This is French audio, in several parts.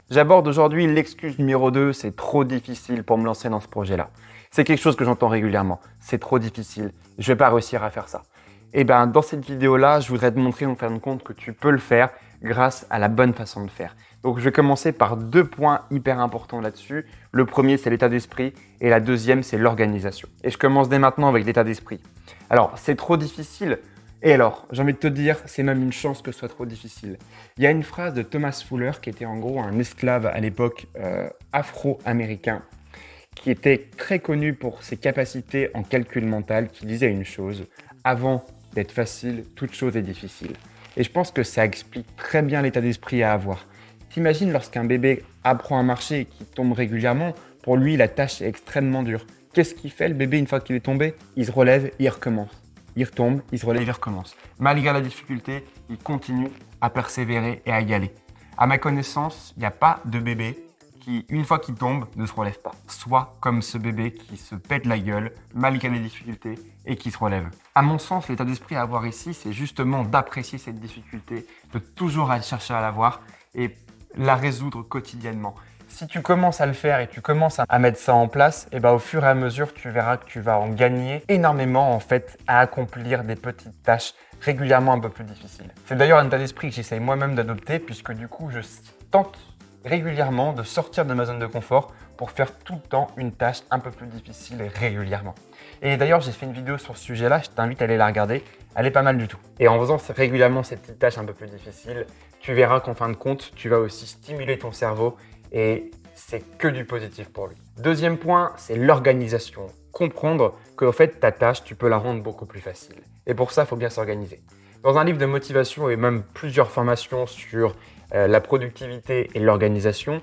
J'aborde aujourd'hui l'excuse numéro 2, c'est trop difficile pour me lancer dans ce projet-là. C'est quelque chose que j'entends régulièrement. C'est trop difficile, je ne vais pas réussir à faire ça. Et bien, dans cette vidéo-là, je voudrais te montrer en fin de compte que tu peux le faire grâce à la bonne façon de le faire. Donc, je vais commencer par 2 points hyper importants là-dessus. Le premier, c'est l'état d'esprit et la deuxième, c'est l'organisation. Et je commence dès maintenant avec l'état d'esprit. Alors, c'est trop difficile. Et alors, j'ai envie de te dire, c'est même une chance que ce soit trop difficile. Il y a une phrase de Thomas Fuller qui était en gros un esclave à l'époque afro-américain qui était très connu pour ses capacités en calcul mental, qui disait une chose: avant d'être facile, toute chose est difficile. Et je pense que ça explique très bien l'état d'esprit à avoir. T'imagines lorsqu'un bébé apprend à marcher et qu'il tombe régulièrement, pour lui la tâche est extrêmement dure. Qu'est-ce qu'il fait le bébé une fois qu'il est tombé? Il se relève et il recommence. Il retombe, il se relève, il recommence. Malgré la difficulté, il continue à persévérer et à y aller. À ma connaissance, il n'y a pas de bébé qui, une fois qu'il tombe, ne se relève pas. Soit comme ce bébé qui se pète la gueule malgré les difficultés et qui se relève. À mon sens, l'état d'esprit à avoir ici, c'est justement d'apprécier cette difficulté, de toujours aller chercher à la voir et la résoudre quotidiennement. Si tu commences à le faire et tu commences à mettre ça en place, et au fur et à mesure, tu verras que tu vas en gagner énormément en fait à accomplir des petites tâches régulièrement un peu plus difficiles. C'est d'ailleurs un état d'esprit que j'essaye moi-même d'adopter puisque du coup, je tente régulièrement de sortir de ma zone de confort pour faire tout le temps une tâche un peu plus difficile régulièrement. Et d'ailleurs, j'ai fait une vidéo sur ce sujet-là, je t'invite à aller la regarder, elle est pas mal du tout. Et en faisant régulièrement ces petites tâches un peu plus difficiles, tu verras qu'en fin de compte, tu vas aussi stimuler ton cerveau et c'est que du positif pour lui. Deuxième point, c'est l'organisation. Comprendre qu'en fait, ta tâche, tu peux la rendre beaucoup plus facile. Et pour ça, il faut bien s'organiser. Dans un livre de motivation et même plusieurs formations sur la productivité et l'organisation,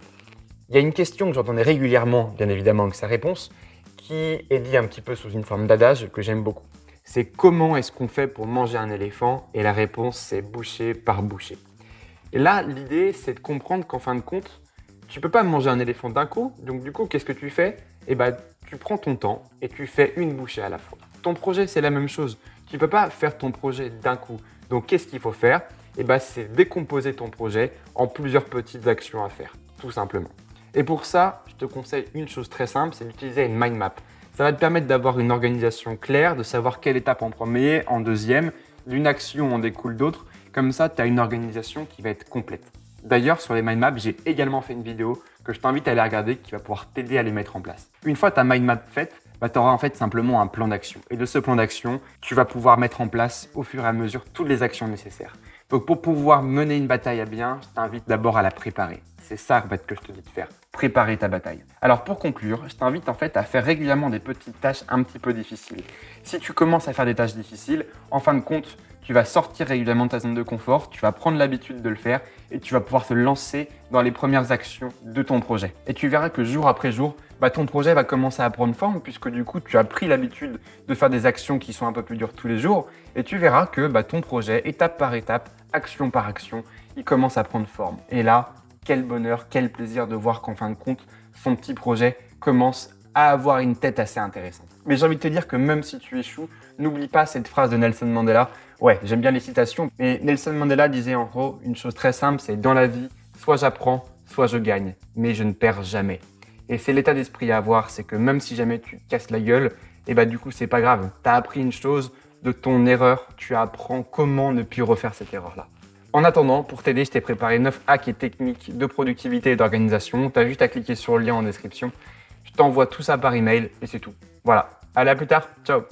il y a une question que j'entendais régulièrement, bien évidemment, avec sa réponse, qui est dit un petit peu sous une forme d'adage que j'aime beaucoup. C'est comment est-ce qu'on fait pour manger un éléphant? Et la réponse, c'est bouchée par bouchée. Et là, l'idée, c'est de comprendre qu'en fin de compte, tu ne peux pas manger un éléphant d'un coup. Donc du coup, qu'est-ce que tu fais? Tu prends ton temps et tu fais une bouchée à la fois. Ton projet, c'est la même chose. Tu ne peux pas faire ton projet d'un coup. Donc qu'est-ce qu'il faut faire? C'est décomposer ton projet en plusieurs petites actions à faire, tout simplement. Et pour ça, je te conseille une chose très simple, c'est d'utiliser une mind map. Ça va te permettre d'avoir une organisation claire, de savoir quelle étape en premier, en deuxième, d'une action en découle d'autres. Comme ça, tu as une organisation qui va être complète. D'ailleurs, sur les mind maps, j'ai également fait une vidéo que je t'invite à aller regarder qui va pouvoir t'aider à les mettre en place. Une fois ta mind map faite, tu auras en fait simplement un plan d'action. Et de ce plan d'action, tu vas pouvoir mettre en place au fur et à mesure toutes les actions nécessaires. Donc pour pouvoir mener une bataille à bien, je t'invite d'abord à la préparer. C'est ça en fait, que je te dis de faire, préparer ta bataille. Alors pour conclure, je t'invite en fait à faire régulièrement des petites tâches un petit peu difficiles. Si tu commences à faire des tâches difficiles, en fin de compte, tu vas sortir régulièrement de ta zone de confort, tu vas prendre l'habitude de le faire et tu vas pouvoir te lancer dans les premières actions de ton projet. Et tu verras que jour après jour, ton projet va commencer à prendre forme puisque du coup, tu as pris l'habitude de faire des actions qui sont un peu plus dures tous les jours et tu verras que ton projet, étape par étape, action par action, il commence à prendre forme. Et là, quel bonheur, quel plaisir de voir qu'en fin de compte, son petit projet commence à avoir une tête assez intéressante. Mais j'ai envie de te dire que même si tu échoues, n'oublie pas cette phrase de Nelson Mandela. Ouais, j'aime bien les citations, mais Nelson Mandela disait en gros une chose très simple, c'est dans la vie, soit j'apprends, soit je gagne, mais je ne perds jamais. Et c'est l'état d'esprit à avoir, c'est que même si jamais tu te casses la gueule, du coup c'est pas grave. Tu as appris une chose de ton erreur, tu apprends comment ne plus refaire cette erreur-là. En attendant, pour t'aider, je t'ai préparé 9 hacks et techniques de productivité et d'organisation. Tu as juste à cliquer sur le lien en description. Je t'envoie tout ça par email et c'est tout. Voilà. Allez, à plus tard. Ciao.